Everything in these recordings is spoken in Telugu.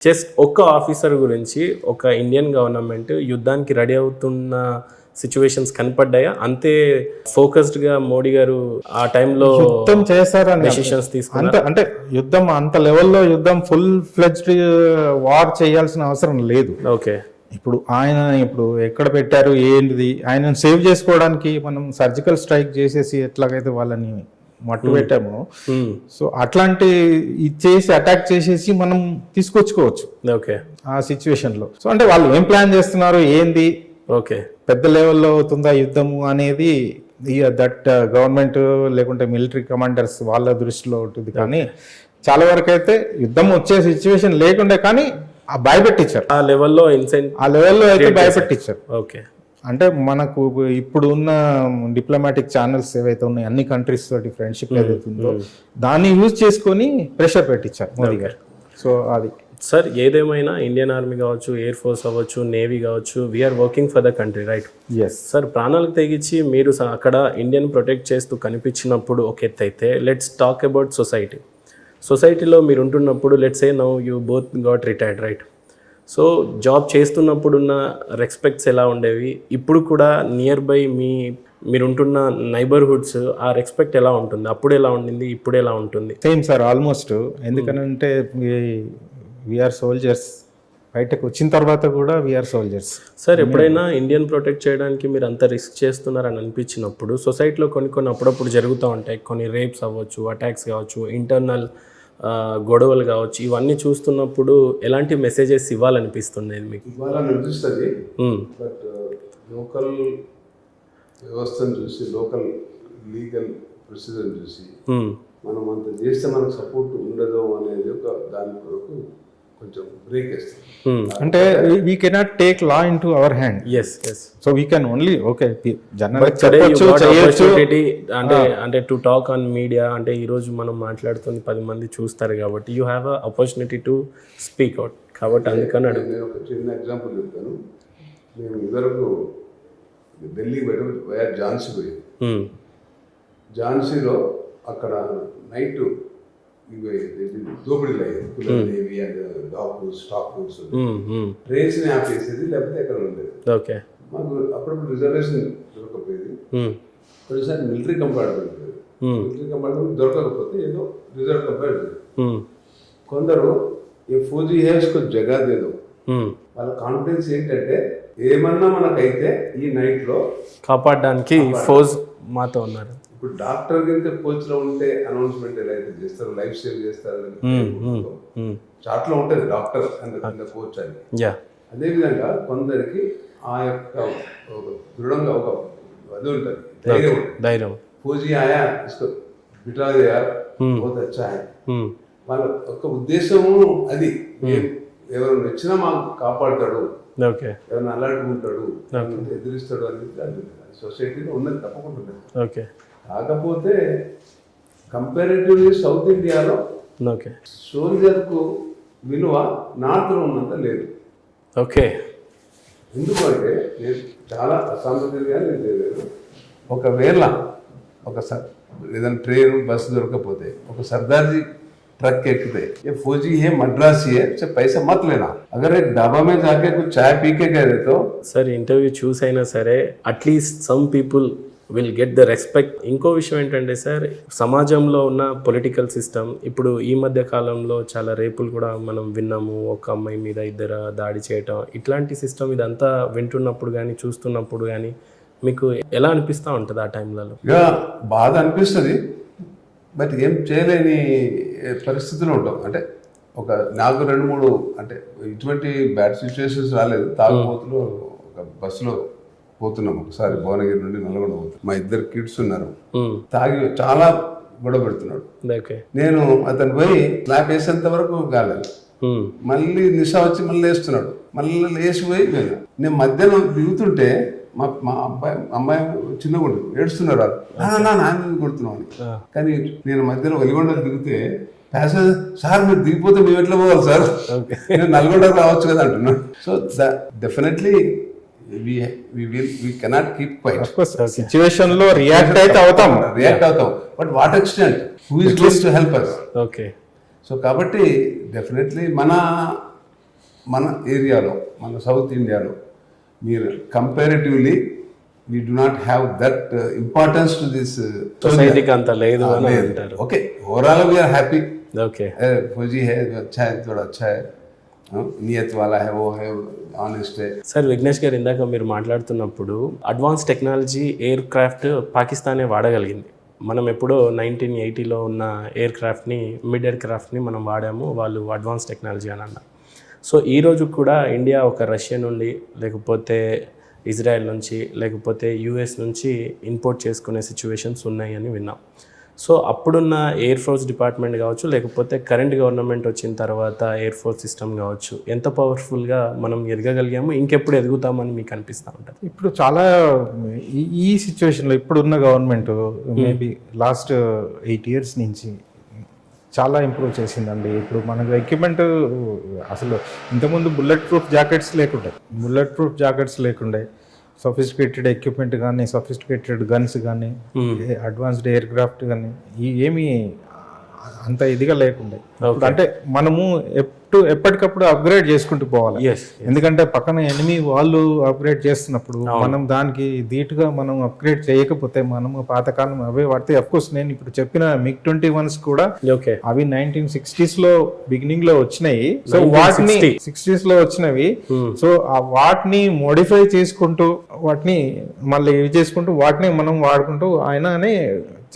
జస్ట్ ఒక్క ఆఫీసర్ గురించి ఒక ఇండియన్ గవర్నమెంట్ యుద్ధానికి రెడీ అవుతున్న సిచ్యువేషన్స్ కనపడ్డాయా? అంతే ఫోకస్డ్ గా మోడీ గారు ఆ టైంలో యుద్ధం చేశారని డెసిషన్స్ తీసుకున్నారు. అంటే యుద్ధం అంత లెవెల్లో యుద్ధం ఫుల్ ఫ్లెడ్జ్డ్ వార్ చేయాల్సిన అవసరం లేదు. ఓకే, ఇప్పుడు ఇప్పుడు ఎక్కడ పెట్టారు ఏంటిది, ఆయనను సేవ్ చేసుకోవడానికి మనం సర్జికల్ స్ట్రైక్ చేసేసి ఎట్లాగైతే వాళ్ళని మట్టు పెట్టాము, సో అట్లాంటి చేసి అటాక్ చేసేసి మనం తీసుకొచ్చుకోవచ్చు ఓకే ఆ సిచ్యువేషన్ లో. సో అంటే వాళ్ళు ఏం ప్లాన్ చేస్తున్నారు ఏంది, ఓకే పెద్ద లెవెల్లో అవుతుందా యుద్ధము అనేది దట్ గవర్నమెంట్ లేకుంటే మిలిటరీ కమాండర్స్ వాళ్ళ దృష్టిలో ఉంటుంది. కానీ చాలా వరకు అయితే యుద్ధం వచ్చే సిచ్యువేషన్ లేకుండే కానీ భయపెట్టించారు, ఆ లెవెల్లో అయితే భయపెట్టించారు. ఓకే, అంటే మనకు ఇప్పుడు ఉన్న డిప్లొమాటిక్ ఛానల్స్ ఏవైతే ఉన్నాయి అన్ని కంట్రీస్ తోటి ఫ్రెండ్షిప్ ఏదైతే ఉందో దాన్ని యూజ్ చేసుకొని ప్రెషర్ పెట్టించారు మోదీ గారు. సో అది సార్ ఏదేమైనా ఇండియన్ ఆర్మీ కావచ్చు, ఎయిర్ ఫోర్స్ అవ్వచ్చు, నేవీ కావచ్చు, we're working for the country, right? Yes sir, ప్రాణాలకు తెగించి మీరు అక్కడ ఇండియన్ ప్రొటెక్ట్ చేస్తూ కనిపించినప్పుడు ఒక ఎత్తు అయితే, లెట్స్ టాక్ అబౌట్ సొసైటీలో మీరు ఉంటున్నప్పుడు let's say now you both got retired, right? So job చేస్తున్నప్పుడున్న రెస్పెక్ట్స్ ఎలా ఉండేవి, ఇప్పుడు కూడా నియర్ బై మీరు ఉంటున్న నైబర్హుడ్స్ ఆ రెస్పెక్ట్ ఎలా ఉంటుంది, అప్పుడు ఎలా ఉండింది, ఇప్పుడు ఎలా ఉంటుంది? Same sir almost. ఎందుకనంటే వీఆర్ సోల్జర్స్, బయటకు వచ్చిన తర్వాత కూడా వీఆర్ సోల్జర్స్. సార్, ఎప్పుడైనా ఇండియన్ ప్రొటెక్ట్ చేయడానికి మీరు అంత రిస్క్ చేస్తున్నారని అనిపించినప్పుడు సొసైటీలో కొన్ని అప్పుడప్పుడు జరుగుతూ ఉంటాయి, కొన్ని రేప్స్ అవ్వచ్చు, అటాక్స్ కావచ్చు, ఇంటర్నల్ గొడవలు కావచ్చు, ఇవన్నీ చూస్తున్నప్పుడు ఎలాంటి మెసేజెస్ ఇవ్వాలనిపిస్తుంది మీకు? ఇవ్వాలనిపిస్తుంది, బట్ లోకల్ వ్యవస్థను చూసి, లోకల్ లీగల్ ప్రొసీజర్ చూసి మనం అంత చేస్తే మనకు సపోర్ట్ ఉండదు అనేది ఒక దాని కొరకు కొంచెం బ్రేక్ వేస్తాం. అంటే we cannot take law in to our hand. So we can only okay అంటే టు టాక్ ఆన్ మీడియా, అంటే ఈరోజు మనం మాట్లాడుతుంది 10 మంది చూస్తారు కాబట్టి you have a opportunity to speak out, కాబట్టి అందుకని నేను ఒక చిన్న ఎగ్జాంపుల్ చెప్తాను. మేము ఇదివరకు ఢిల్లీ పోయి ఝాన్సీ పోయింది. ఝాన్సీలో అక్కడ నైట్ దోపిడీలు అయ్యేది, స్టాక్ ట్రైన్స్ ని ఆపేసేది, లేకపోతే ఎక్కడ ఉండేది. ఓకే, మాకు అప్పుడప్పుడు రిజర్వేషన్ దొరకకపోయేది, కొన్నిసారి మిలిటరీ కంపార్ట్మెంట్ దొరకకపోతే ఏదో రిజర్వ్ కంపార్ట్మెంట్. కొందరు ఈ ఫౌజీ హేస్కు జగాదేదో వాళ్ళ కాన్ఫిడెన్స్ ఏంటంటే ఏమన్నా మనకైతే ఈ నైట్ లో కాపాడడానికి ఫౌజ్ మాతో ఉన్నారు. ఇప్పుడు డాక్టర్ కింద కోచ్ లో ఉంటే అనౌన్స్మెంట్ ఎలా అయితే చేస్తారు, లైఫ్ సేవ్ చేస్తారు, చాట్లో ఉంటుంది డాక్టర్ అండ్ కోచ్ అని. అదేవిధంగా కొందరికి ఆ యొక్క దృఢంగా ఒక అది ఉంటుంది, ధైర్యం. ఫౌజీ ఆయా ఇస్కో బిటా దే యార్ బహుత్ అచ్చా హై, వాళ్ళ యొక్క ఉద్దేశము అది. ఎవరు వచ్చినా మాకు కాపాడతాడు, ఎవరైనా అలర్ట్ ఉంటాడు, ఎదిరిస్తాడు అనేది సొసైటీలో ఉన్నది తప్పకుండా. ఓకే, కాకపోతే కంపారిటివ్లీ సౌత్ ఇండియాలో సోల్జర్కు విలువ నార్త్లో ఉన్నంత లేదు. ఓకే, ఎందుకంటే నేను చాలా అసాంప్రదాయంగా లేదు. ఒకవేళ ఏదైనా ట్రైన్ బస్సు దొరకపోతే ఒక సర్దార్జీ ट्रक एकते ये फौजी है मद्रासी है से पैसा मत लेना अगर एक ढाबा में जाके कुछ चाय पी के गए तो सर ఇంటర్వ్యూ చూసైనా సరే at least some people will get the respect. ఇంకో విషయం ఏంటంటే సార్, సమాజంలో ఉన్న పొలిటికల్ సిస్టమ్ ఇప్పుడు ఈ మధ్య కాలంలో చాలా రేపులు కూడా మనం విన్నాము, ఒక అమ్మాయి మీద 2 దాడి చేయటం, ఇట్లాంటి సిస్టమ్ ఇదంతా వింటున్నప్పుడు కానీ చూస్తున్నప్పుడు కానీ మీకు ఎలా అనిపిస్తూ ఉంటుంది ఆ టైంలలో? బాధ అనిపిస్తుంది, బట్ ఏం చేయలేని పరిస్థితులు ఉంటాం. అంటే నాకు 2-3 అంటే ఇటువంటి బ్యాడ్ సిచ్యువేషన్స్ రాలేదు. తాగుబోతులు ఒక బస్సులో పోతున్నాం ఒకసారి, భువనగిరి నుండి నల్గొండ పోతున్నాం. మా 2 కిడ్స్ ఉన్నారు, తాగి చాలా గొడవ పెడుతున్నాడు. నేను అతను పోయి స్లాప్ వేసేంత వరకు కాలేదు, మళ్ళీ నిశా వచ్చి మళ్ళీ వేస్తున్నాడు, మళ్ళీ లేచిపోయి నేను మధ్యాహ్నం దిగుతుంటే మా అమ్మాయి చిన్నగా ఉంటుంది, ఏడుస్తున్నారు, నాన్న కొడుతున్నాం అని. కానీ నేను మధ్యలో వెలిగొండ దిగితే ప్యాసేంజర్ సార్ మీరు దిగిపోతే మేము ఎట్లా పోవాలి సార్, నేను నల్గొండకు రావచ్చు కదా అంటున్నాను. So definitely we cannot keep quiet. Of course, situation లో రియాక్ట్ అవుతాం, but what extent, who is going to help us? Okay, so కాబట్టి డెఫినెట్లీ మన మన ఏరియాలో మన సౌత్ ఇండియాలో మీరు comparatively we do not have that importance to this సొసైటీకి అంత లేదు అని అంటారు. Okay overall we're happy okay फौजी है अच्छा है थोड़ा अच्छा है नियत वाला है वो है ऑनेस्ट है. సార్ విఘ్నేష్ గారు ఇందాక మీరు మాట్లాడుతున్నప్పుడు అడ్వాన్స్ టెక్నాలజీ ఎయిర్ క్రాఫ్ట్ పాకిస్తానే వాడగలిగింది. మనం ఎప్పుడో 1980లో ఉన్న ఎయిర్ క్రాఫ్ట్ని మిడ్ ఎయిర్ క్రాఫ్ట్ని మనం వాడాము, వాళ్ళు అడ్వాన్స్ టెక్నాలజీ అని అన్నారు. సో ఈరోజు కూడా ఇండియా ఒక రష్యా నుండి లేకపోతే ఇజ్రాయెల్ నుంచి లేకపోతే యూఎస్ నుంచి ఇంపోర్ట్ చేసుకునే సిచ్యువేషన్స్ ఉన్నాయని విన్నాం. సో అప్పుడున్న ఎయిర్ ఫోర్స్ డిపార్ట్మెంట్ కావచ్చు లేకపోతే కరెంట్ గవర్నమెంట్ వచ్చిన తర్వాత ఎయిర్ ఫోర్స్ సిస్టమ్ కావచ్చు ఎంత పవర్ఫుల్గా మనం ఎదగగలిగాము, ఇంకెప్పుడు ఎదుగుతామని మీకు అనిపిస్తూ ఉంటుంది? ఇప్పుడు చాలా ఈ సిచ్యువేషన్లో ఇప్పుడున్న గవర్నమెంట్ మేబీ లాస్ట్ 8 years నుంచి చాలా ఇంప్రూవ్ చేసిందండి. ఇప్పుడు మనకు ఎక్విప్మెంట్ అసలు ఇంతకుముందు బుల్లెట్ ప్రూఫ్ జాకెట్స్ లేకుండే సొఫిస్టికేటెడ్ ఎక్విప్మెంట్ కానీ సొఫిస్టికేటెడ్ గన్స్ కానీ అడ్వాన్స్డ్ ఎయిర్ క్రాఫ్ట్ కానీ ఏమీ అంత ఇదిగా లేకుండే. అంటే మనము ఎప్పటికప్పుడు అప్గ్రేడ్ చేసుకుంటూ పోవాలి. ఎందుకంటే పక్కన ఎనిమి వాళ్ళు అప్గ్రేడ్ చేస్తున్నప్పుడు మనం దానికి ధీటుగా మనం అప్గ్రేడ్ చేయకపోతే మనము పాతకాలం అవే వాడితే అఫ్కోర్స్ నేను ఇప్పుడు చెప్పిన MiG-21s కూడా అవి 1960s లో బిగినింగ్ లో వచ్చినాయి. సో వాటిని 60s లో వచ్చినవి. సో వాటిని మోడిఫై చేసుకుంటూ వాటిని మళ్ళీ ఇవి చేసుకుంటూ వాటిని మనం వాడుకుంటూ ఆయననే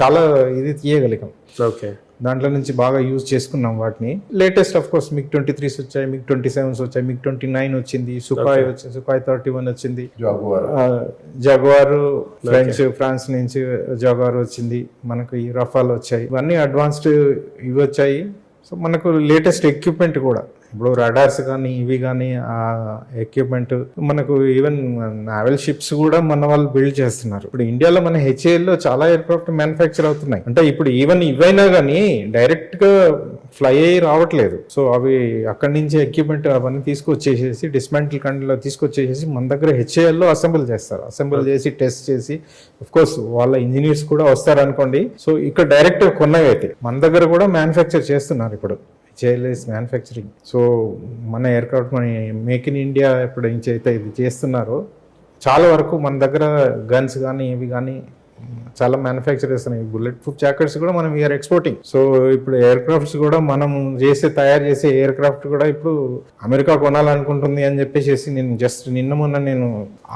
చాలా ఇది తీయగలిగాం. ఓకే, దాంట్లో నుంచి బాగా యూజ్ చేసుకున్నాం వాటిని. లేటెస్ట్ ఆఫ్ కోర్స్ MiG-23s వచ్చాయి, MiG-27s వచ్చాయి, MiG-29 వచ్చింది, సుఖాయ్ వచ్చింది, సుఖాయ్ 31 వచ్చింది, జగ్వార్ ఫ్రాన్స్ నుంచి జగ్వార్ వచ్చింది, మనకు ఈ రఫాల్ వచ్చాయి, ఇవన్నీ అడ్వాన్స్డ్ ఇవి వచ్చాయి. సో మనకు లేటెస్ట్ ఎక్విప్మెంట్ కూడా ఇప్పుడు రడార్స్ కానీ ఇవి కానీ ఆ ఎక్విప్మెంట్ మనకు ఈవెన్ నావల్ షిప్స్ కూడా మన వాళ్ళు బిల్డ్ చేస్తున్నారు. ఇప్పుడు ఇండియాలో మన HALలో చాలా ఎయిర్క్రాఫ్ట్ మ్యానుఫ్యాక్చర్ అవుతున్నాయి. అంటే ఇప్పుడు ఈవెన్ ఇవైనా కానీ డైరెక్ట్ గా ఫ్లై అయ్యి రావట్లేదు. సో అవి అక్కడి నుంచి ఎక్విప్మెంట్ అవన్నీ తీసుకొచ్చేసేసి డిస్మాంటిల్ కంట్రీలో తీసుకొచ్చేసేసి మన దగ్గర HALలో అసెంబుల్ చేస్తారు. అసెంబుల్ చేసి టెస్ట్ చేసి అఫ్ కోర్స్ వాళ్ళ ఇంజనీర్స్ కూడా వస్తారు అనుకోండి. సో ఇక్కడ డైరెక్ట్ కొన్నవి అయితే మన దగ్గర కూడా మ్యానుఫ్యాక్చర్ చేస్తున్నారు ఇప్పుడు. HAL manufacturing. సో మన ఎయిర్క్రాఫ్ట్ మన మేక్ ఇన్ ఇండియా ఎప్పుడు నుంచి అయితే ఇది చేస్తున్నారో చాలా వరకు మన దగ్గర గన్స్ కానీ ఇవి కానీ చాలా మ్యానుఫ్యాక్చర్ చేస్తున్నాయి. బుల్లెట్ ప్రూఫ్ జాకెట్స్ కూడా మనం వీఆర్ ఎక్స్పోర్టింగ్. సో ఇప్పుడు ఎయిర్ క్రాఫ్ట్స్ కూడా మనం తయారు చేసే ఎయిర్ క్రాఫ్ట్ కూడా ఇప్పుడు అమెరికా కొనాలనుకుంటుంది అని చెప్పేసి నేను జస్ట్ మొన్న నేను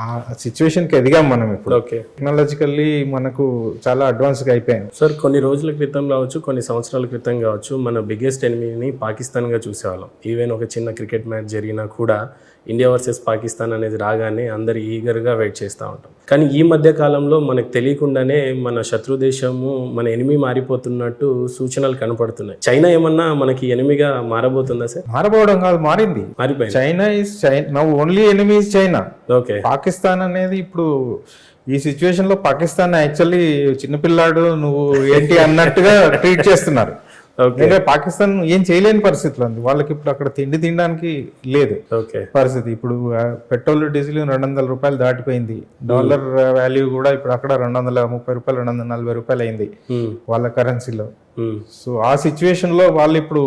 ఆ సిచ్యువేషన్కి ఎదిగాం మనం ఇప్పుడు. ఓకే, టెక్నాలజికల్లీ మనకు చాలా అడ్వాన్స్గా అయిపోయాం. సార్ కొన్ని రోజుల క్రితం కావచ్చు, కొన్ని సంవత్సరాల క్రితం కావచ్చు, మన బిగ్గెస్ట్ ఎనిమీని పాకిస్తాన్గా చూసేవాళ్ళం. ఈవెన్ ఒక చిన్న క్రికెట్ మ్యాచ్ జరిగినా కూడా ఇండియా వర్సెస్ పాకిస్తాన్ అనేది రాగానే అందరు ఈగర్గా వెయిట్ చేస్తూ ఉంటాం. కానీ ఈ మధ్య కాలంలో మనకు తెలియకుండానే మన శత్రు దేశము మన ఎనిమి మారిపోతున్నట్టు సూచనలు కనపడుతున్నాయి. చైనా ఏమన్నా మనకి ఎనిమిగా మారబోతుందా సార్? మారబోవడం కాదు, మారిపోయింది. China is now only enemy is China. Okay, Pakistan అనేది ఇప్పుడు ఈ సిచ్యువేషన్ లో పాకిస్తాన్ యాక్చువల్లీ చిన్నపిల్లాడు నువ్వు ఏంటి అన్నట్టుగా ట్రీట్ చేస్తున్నారు. పాకిస్తాన్ ఏం చేయలేని పరిస్థితిలో ఉంది. వాళ్ళకి ఇప్పుడు అక్కడ తినడానికి లేదు పరిస్థితి. ఇప్పుడు పెట్రోల్ డీజిల్ 200 రూపాయలు దాటిపోయింది. డాలర్ వాల్యూ కూడా ఇప్పుడు అక్కడ 230 రూపాయలు 240 రూపాయలు అయింది వాళ్ళ కరెన్సీలో. సో ఆ సిచ్యువేషన్ లో వాళ్ళు ఇప్పుడు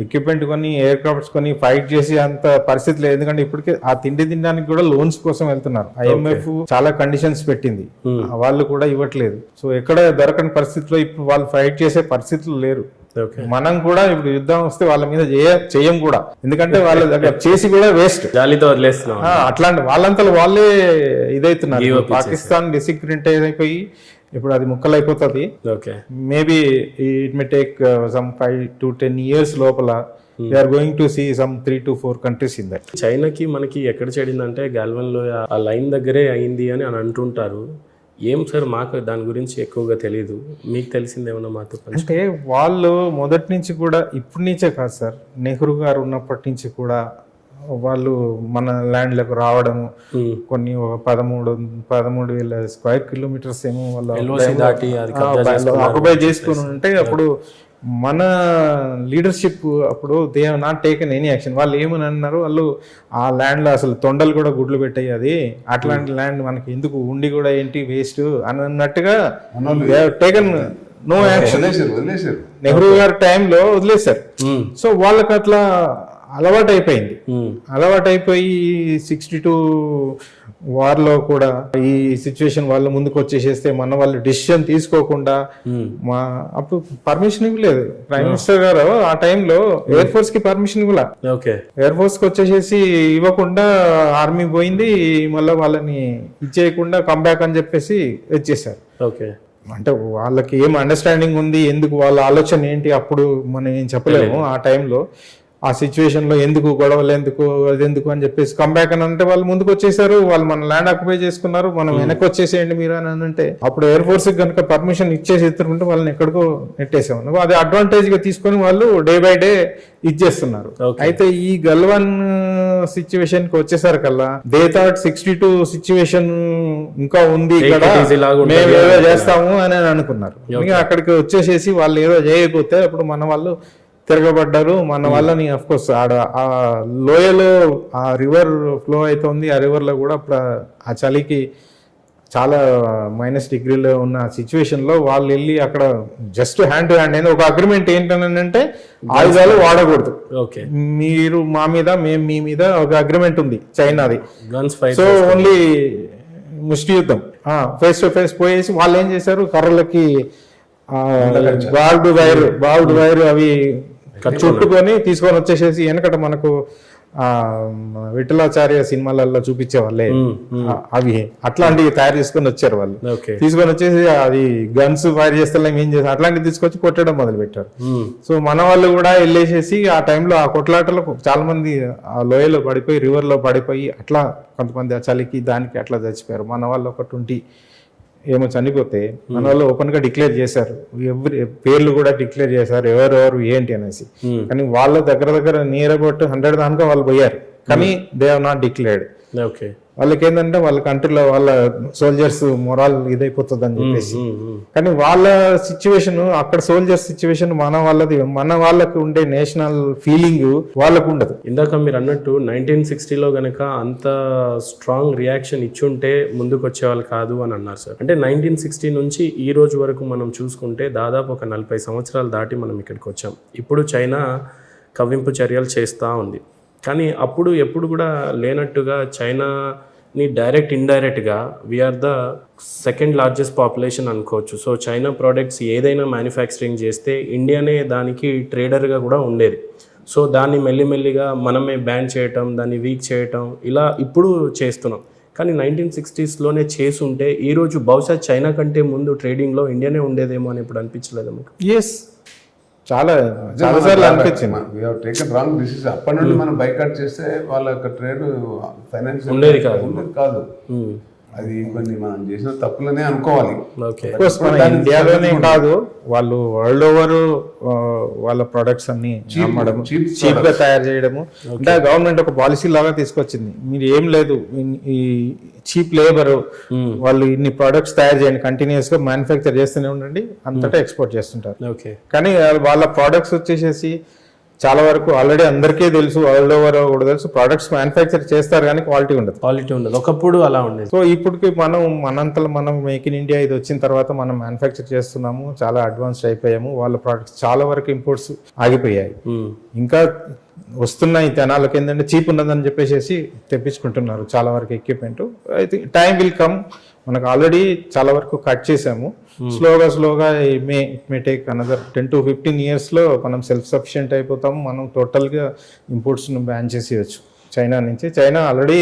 ఎక్విప్మెంట్ కొని ఎయిర్ క్రాఫ్ట్స్ కొని ఫైట్ చేసి అంత పరిస్థితి లేదు. ఎందుకంటే ఇప్పటికే ఆ తినడానికి కూడా లోన్స్ కోసం వెళ్తున్నారు. IMF చాలా కండిషన్స్ పెట్టింది, వాళ్ళు కూడా ఇవ్వట్లేదు. సో ఎక్కడ దొరకని పరిస్థితిలో ఇప్పుడు వాళ్ళు ఫైట్ చేసే పరిస్థితులు లేరు. మనం కూడా ఇప్పుడు యుద్ధం వస్తే వాళ్ళ మీద చేయం కూడా, ఎందుకంటే వాళ్ళ దగ్గర చేసి కూడా వేస్ట్, అట్లాంటి వాళ్ళంతా వాళ్ళే ఇదైతున్నారు. పాకిస్తాన్ డిసిగ్నిటైజ్ అయిపోయి ఇప్పుడు అది ముక్కలైపోతుంది. Maybe it may take some 5 to 10 years లోపల we are going to see some 3 to 4 countries in that. చైనాకి మనకి ఎక్కడ చెడిందంటే గాల్వన్ లో ఆ లైన్ దగ్గరే అయింది అని అంటుంటారు. ఏం సార్, మాకు దాని గురించి ఎక్కువగా తెలియదు, మీకు తెలిసింది ఏమన్నా మాతో? అంటే వాళ్ళు మొదటి నుంచి కూడా ఇప్పటి నుంచే కాదు సార్, నెహ్రూ గారు ఉన్నప్పటి నుంచి కూడా వాళ్ళు మన ల్యాండ్లకు రావడము, కొన్ని 13,000 స్క్వేర్ కిలోమీటర్స్ ఏమో వాళ్ళు ఆక్యుపై చేసుకుని ఉంటే అప్పుడు మన లీడర్షిప్ అప్పుడు they have not taken any action. వాళ్ళు ఏమని అన్నారు, వాళ్ళు ఆ ల్యాండ్లో అసలు తొండలు కూడా గుడ్లు పెట్టాయి, అది అట్లాంటి ల్యాండ్ మనకి ఎందుకు ఉండి కూడా ఏంటి వేస్ట్ అని అన్నట్టుగా టేకెన్ నో యాక్షన్. నెహ్రూ గారి టైంలో వదిలేశారు. సో వాళ్ళకి అట్లా అలవాటైపోయింది. అలవాటైపోయి 62 వార్లో కూడా ఈ సిచ్యువేషన్ వాళ్ళు ముందుకు వచ్చేసేస్తే మన వాళ్ళు డిసిషన్ తీసుకోకుండా అప్పుడు పర్మిషన్ ఇవ్వలేదు ప్రైమ్ మినిస్టర్ గారు. ఆ టైంలో ఎయిర్ ఫోర్స్ కి పర్మిషన్ ఇవ్వలే. ఎయిర్ ఫోర్స్ కి వచ్చేసేసి ఇవ్వకుండా ఆర్మీ పోయింది, మళ్ళీ వాళ్ళని ఇచ్చేయకుండా కంబ్యాక్ అని చెప్పేసి వచ్చేసారు. అంటే వాళ్ళకి ఏం అండర్స్టాండింగ్ ఉంది, ఎందుకు వాళ్ళ ఆలోచన ఏంటి అప్పుడు మనం ఏం చెప్పలేము. ఆ టైంలో ఆ సిచ్యువేషన్ లో ఎందుకు గొడవలు ఎందుకు అది ఎందుకు అని చెప్పేసి కంబ్యాక్ అని అంటే వాళ్ళు ముందుకు వచ్చేసారు. వాళ్ళు మన ల్యాండ్ ఆక్యుపై చేసుకున్నారు, మనం వెనక్కి వచ్చేసేయండి మీరు అని అంటే అప్పుడు ఎయిర్ ఫోర్స్ కి కనుక పర్మిషన్ ఇచ్చేసి ఎత్తుకుంటే వాళ్ళని ఎక్కడికో నెట్టేసాము. అది అడ్వాంటేజ్ గా తీసుకొని వాళ్ళు డే బై డే ఇచ్చేస్తున్నారు. అయితే ఈ గల్వాన్ సిచ్యువేషన్ కి వచ్చేసరి కల్లా దే థాట్ 62 సిచ్యువేషన్ ఇంకా ఉంది ఇక్కడ, మేము ఏదో చేస్తాము అని అనుకున్నారు. అక్కడికి వచ్చేసేసి వాళ్ళు ఏదో చేయకపోతే అప్పుడు మన వాళ్ళు తిరగబడ్డారు. మన వాళ్ళని అఫ్ కోర్స్ ఆడ ఆ లోయలో ఆ రివర్ ఫ్లో అవుతుంది, ఆ రివర్లో కూడా అప్పుడు ఆ చలికి చాలా -డిగ్రీలో ఉన్న సిచ్యువేషన్ లో వాళ్ళు వెళ్ళి అక్కడ జస్ట్ హ్యాండ్ టు హ్యాండ్ అయింది. ఒక అగ్రిమెంట్ ఏంటంటే ఆయుధాలు వాడకూడదు, మీరు మా మీద మేము మీ మీద ఒక అగ్రిమెంట్ ఉంది చైనాది. సో ఓన్లీ ముష్టి యుద్ధం, ఫేస్ టు ఫేస్ పోయేసి వాళ్ళు ఏం చేశారు, కర్రలకి బాల్డ్ వైర్ అవి చుట్టుకొని తీసుకొని వచ్చేసేసి వెనకట మనకు విఠలాచార్య సినిమాలలో చూపించే వాళ్ళే అవి అట్లాంటివి తయారు చేసుకొని వచ్చారు. వాళ్ళు తీసుకొని వచ్చేసి అది గన్స్ ఫైర్ చేస్తే ఏం చేస్తారు అట్లాంటివి తీసుకొచ్చి కొట్టడం మొదలు పెట్టారు. సో మన వాళ్ళు కూడా వెళ్ళేసేసి ఆ టైంలో ఆ కొట్లాటలో చాలా మంది ఆ లోయలో పడిపోయి రివర్ లో పడిపోయి అట్లా కొంతమంది ఆ చలికి దానికి అట్లా చచ్చిపోయారు. మన వాళ్ళు ఒక 20 ఏమో చనిపోతే మన వాళ్ళు ఓపెన్ గా డిక్లేర్ చేశారు, పేర్లు కూడా డిక్లేర్ చేశారు ఎవరెవరు ఏంటి అనేసి. కానీ వాళ్ళ దగ్గర నియర్ అబౌట్ 100 దాకా వాళ్ళు పోయారు, కానీ దే హావ్ నాట్ డిక్లేర్డ్. వాళ్ళకి ఏంటంటే వాళ్ళ కంట్రీలో వాళ్ళ సోల్జర్స్ మొరాల్ ఇదైపోతుంది అని చెప్పేసి. కానీ వాళ్ళ సిచ్యువేషన్ అక్కడ సోల్జర్స్ సిచ్యువేషన్ మన వాళ్ళకి ఉండే నేషనల్ ఫీలింగ్ వాళ్ళకు ఉండదు. ఇందాక మీరు అన్నట్టు 1960లో గనక అంత స్ట్రాంగ్ రియాక్షన్ ఇచ్చుంటే ముందుకు వచ్చేవాళ్ళు కాదు అని అన్నారు సార్. అంటే 1960 నుంచి ఈ రోజు వరకు మనం చూసుకుంటే దాదాపు ఒక 40 సంవత్సరాలు దాటి మనం ఇక్కడికి వచ్చాం. ఇప్పుడు చైనా కవ్వింపు చర్యలు చేస్తూ ఉంది, కానీ అప్పుడు ఎప్పుడు కూడా లేనట్టుగా చైనాని డైరెక్ట్ ఇండైరెక్ట్గా we're the second largest population అనుకోవచ్చు. సో చైనా ప్రోడక్ట్స్ ఏదైనా మ్యానుఫ్యాక్చరింగ్ చేస్తే ఇండియానే దానికి ట్రేడర్గా కూడా ఉండేది. సో దాన్ని మెల్లిమెల్లిగా మనమే బ్యాన్ చేయటం, దాన్ని వీక్ చేయటం, ఇలా ఇప్పుడు చేస్తున్నాం. కానీ 1960స్లోనే చేసుంటే ఈరోజు బహుశా చైనా కంటే ముందు ట్రేడింగ్లో ఇండియానే ఉండేదేమో అని ఇప్పుడు అనిపించలేదు మీకు? ఎస్, చాలా సార్లు అనిపించింది. అప్పటి నుండి మనం బైకాట్ చేస్తే వాళ్ళ యొక్క ట్రేడ్ ఫైనాన్షియల్ ఉండేది కాదు. అది కొన్ని మనం చేసిన తప్పులనే అనుకోవాలి. మన ఇండియాలోనే కాదు, వాళ్ళు వరల్డ్ ఓవర్ వాళ్ళ ప్రొడక్ట్స్ అన్ని చీప్ గా తయారు చేయడము. అంటే గవర్నమెంట్ ఒక పాలసీ లాగా తీసుకొచ్చింది, మీరు ఏం లేదు ఈ చీప్ లేబర్ వాళ్ళు ఇన్ని ప్రొడక్ట్స్ తయారు చేయండి, కంటిన్యూస్ గా మ్యానుఫ్యాక్చర్ చేస్తూనే ఉండండి, అంతటా ఎక్స్పోర్ట్ చేస్తుంటారు. కానీ వాళ్ళ ప్రొడక్ట్స్ వచ్చేసేసి చాలా వరకు ఆల్రెడీ అందరికీ తెలుసు, వరల్డ్ ఓవర్ కూడా తెలుసు, ప్రొడక్ట్స్ మ్యానుఫ్యాక్చర్ చేస్తారు కానీ క్వాలిటీ ఉండదు. ఒకప్పుడు అలా ఉండేది. సో ఇప్పటికి మనం మేక్ ఇన్ ఇండియా ఇది వచ్చిన తర్వాత మనం మ్యానుఫ్యాక్చర్ చేస్తున్నాము, చాలా అడ్వాన్స్డ్ అయిపోయాము. వాళ్ళ ప్రొడక్ట్స్ చాలా వరకు ఇంపోర్ట్స్ ఆగిపోయాయి, ఇంకా వస్తున్నాయి. జనాలకి ఏంటంటే చీప్ ఉన్నదని చెప్పేసి తెప్పించుకుంటున్నారు చాలా వరకు ఎక్విప్మెంట్. అయితే టైం విల్ కమ్, మనకు ఆల్రెడీ చాలా వరకు కట్ చేసాము. స్లోగా it may take another 10 to 15 years లో మనం సెల్ఫ్ సఫిషియెంట్ అయిపోతాము. మనం టోటల్గా ఇంపోర్ట్స్ను బ్యాన్ చేసేయచ్చు చైనా నుంచి. China already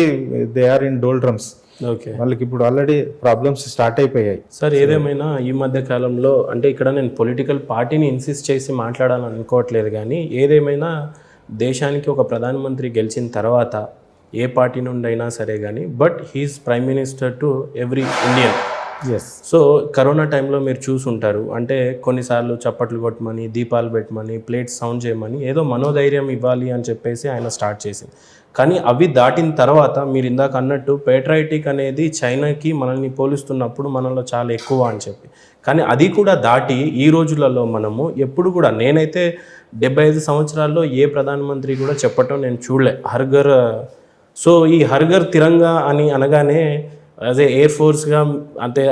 they are in doldrums, వాళ్ళకి ఇప్పుడు ఆల్రెడీ ప్రాబ్లమ్స్ స్టార్ట్ అయిపోయాయి. సార్ ఏదేమైనా ఈ మధ్య కాలంలో, అంటే ఇక్కడ నేను పొలిటికల్ పార్టీని ఇన్సిస్ట్ చేసి మాట్లాడాలని అనుకోవట్లేదు, కానీ ఏదేమైనా దేశానికి ఒక ప్రధానమంత్రి గెలిచిన తర్వాత ఏ పార్టీ నుండి అయినా సరే కానీ, but he's prime minister to every Indian. So corona టైంలో మీరు చూసుంటారు, అంటే కొన్నిసార్లు చప్పట్లు కొట్టమని, దీపాలు పెట్టమని, ప్లేట్స్ సౌండ్ చేయమని, ఏదో మనోధైర్యం ఇవ్వాలి అని చెప్పేసి ఆయన స్టార్ట్ చేసింది. కానీ అవి దాటిన తర్వాత మీరు ఇందాక అన్నట్టు పేట్రైటిక్ అనేది చైనాకి మనల్ని పోలుస్తున్నప్పుడు మనలో చాలా ఎక్కువ అని చెప్పి, కానీ అది కూడా దాటి ఈ రోజులలో మనము ఎప్పుడు కూడా, నేనైతే 75 సంవత్సరాల్లో ఏ ప్రధానమంత్రి కూడా చెప్పటం నేను చూడలే హర్ఘర్. సో ఈ హర్ఘర్ తిరంగా అని అనగానే యాజ్ ఏ ఎయిర్ ఫోర్స్గా అంటే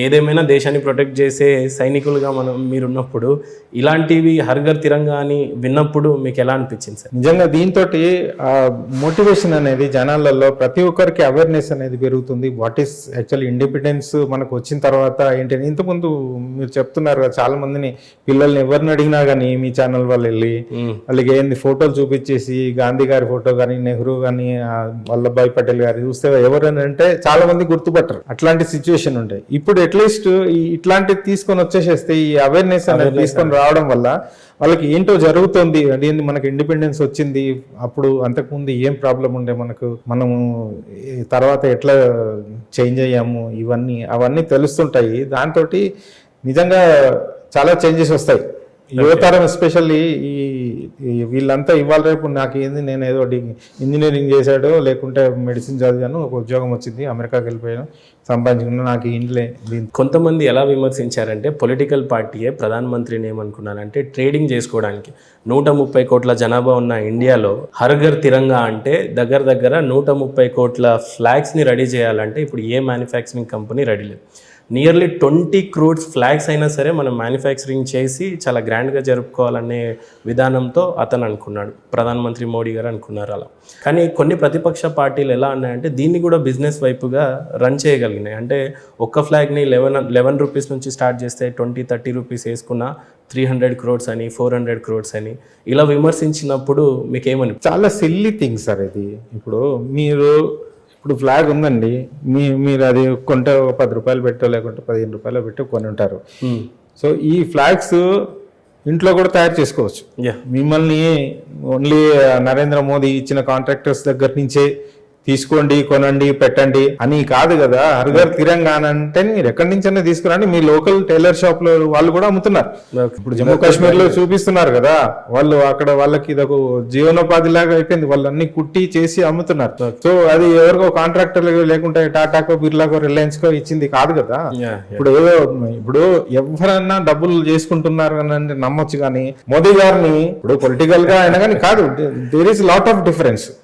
ఏదేమైనా దేశాన్ని ప్రొటెక్ట్ చేసే సైనికులుగా మీరున్నప్పుడు ఇలాంటివి హర్ఘర్ తిరంగా అని విన్నప్పుడు మీకు ఎలా అనిపించింది సార్? నిజంగా దీంతో మోటివేషన్ అనేది జనాలలో ప్రతి ఒక్కరికి అవేర్నెస్ అనేది పెరుగుతుంది. వాట్ ఈస్ యాక్చువల్లీ ఇండిపెండెన్స్ మనకు వచ్చిన తర్వాత ఏంటి. ఇంతకుముందు మీరు చెప్తున్నారు కదా, చాలా మందిని పిల్లల్ని ఎవరిని అడిగినా కానీ మీ ఛానల్ వాళ్ళు వెళ్ళి వాళ్ళకి ఏంది ఫోటోలు చూపించేసి గాంధీ గారి ఫోటో కానీ, నెహ్రూ కానీ, వల్లభాయ్ పటేల్ గారి చూస్తే ఎవరైనా అంటే చాలా మంది గుర్తుపట్టరు. అట్లాంటి సిచ్యువేషన్ ఉంటాయి. ఇప్పుడు అట్లీస్ట్ ఇట్లాంటివి తీసుకొని వచ్చేసేస్తే ఈ అవేర్నెస్ అనేది తీసుకొని రావడం వల్ల వాళ్ళకి ఏంటో జరుగుతుంది, అదేంటి మనకి ఇండిపెండెన్స్ వచ్చింది, అప్పుడు అంతకుముందు ఏం ప్రాబ్లం ఉండే మనము తర్వాత ఎట్లా చేంజ్ అయ్యాము, అవన్నీ తెలుస్తుంటాయి. దాంతో నిజంగా చాలా చేంజెస్ వస్తాయి. యువతరం ఎస్పెషల్లీ వీళ్ళంతా ఇవాళ రేపు నాకు ఏంది, నేను ఏదో ఇంజనీరింగ్ చేశాడు, లేకుంటే మెడిసిన్ చదివాను, ఒక ఉద్యోగం వచ్చింది, అమెరికాకి వెళ్ళిపోయాను, సంపాదించుకున్నాను, నాకు ఇంట్లో. కొంతమంది ఎలా విమర్శించారంటే పొలిటికల్ పార్టీయే ప్రధానమంత్రిని ఏమనుకున్నారంటే ట్రేడింగ్ చేసుకోవడానికి 130 కోట్ల జనాభా ఉన్న ఇండియాలో హర్ఘర్ తిరంగా అంటే దగ్గర 130 కోట్ల ఫ్లాగ్స్ని రెడీ చేయాలంటే ఇప్పుడు ఏ మ్యానుఫ్యాక్చరింగ్ కంపెనీ రెడీ లేదు. నియర్లీ 20 crores ఫ్లాగ్స్ అయినా సరే మనం మ్యానుఫ్యాక్చరింగ్ చేసి చాలా గ్రాండ్గా జరుపుకోవాలనే విధానంతో అతను అనుకున్నాడు, ప్రధానమంత్రి మోడీ గారు అనుకున్నారు అలా. కానీ కొన్ని ప్రతిపక్ష పార్టీలు ఎలా అన్నాయంటే దీన్ని కూడా బిజినెస్ వైపుగా రన్ చేయగలిగినాయి. అంటే ఒక్క ఫ్లాగ్ని 11 రూపీస్ నుంచి స్టార్ట్ చేస్తే 20-30 రూపీస్ వేసుకున్న 300 crores అని, 400 crores అని ఇలా విమర్శించినప్పుడు మీకేమని? చాలా సిల్లీ థింగ్స్ సార్ ఇది. ఇప్పుడు ఫ్లాగ్ ఉందండి, మీరు అది కొంటే 10 రూపాయలు పెట్టో లేకుంటే 15 రూపాయలు పెట్టో కొని ఉంటారు. సో ఈ ఫ్లాగ్స్ ఇంట్లో కూడా తయారు చేసుకోవచ్చు. మిమ్మల్ని ఓన్లీ నరేంద్ర మోదీ ఇచ్చిన కాంట్రాక్టర్స్ దగ్గర నుంచే తీసుకోండి, కొనండి, పెట్టండి అని కాదు కదా. హర్ఘర్ తిరంగా అంటే మీరు ఎక్కడి నుంచైనా తీసుకురండి, మీ లోకల్ టైలర్ షాప్ లో వాళ్ళు కూడా అమ్ముతున్నారు. ఇప్పుడు జమ్మూ కాశ్మీర్ లో చూపిస్తున్నారు కదా, వాళ్ళు అక్కడ వాళ్ళకి ఇదొక జీవనోపాధి లాగా అయిపోయింది, వాళ్ళు అన్ని కుట్టి చేసి అమ్ముతున్నారు. సో అది ఎవరికో కాంట్రాక్టర్ లేకుంటే టాటాకో, బిర్లాకో, రిలయన్స్ కో ఇచ్చింది కాదు కదా. ఇప్పుడు ఎవరన్నా డబ్బులు చేసుకుంటున్నారు అని నమ్మొచ్చు, కానీ మోదీ గారిని ఇప్పుడు పొలిటికల్ గా అయినా కానీ కాదు, there is lot of difference.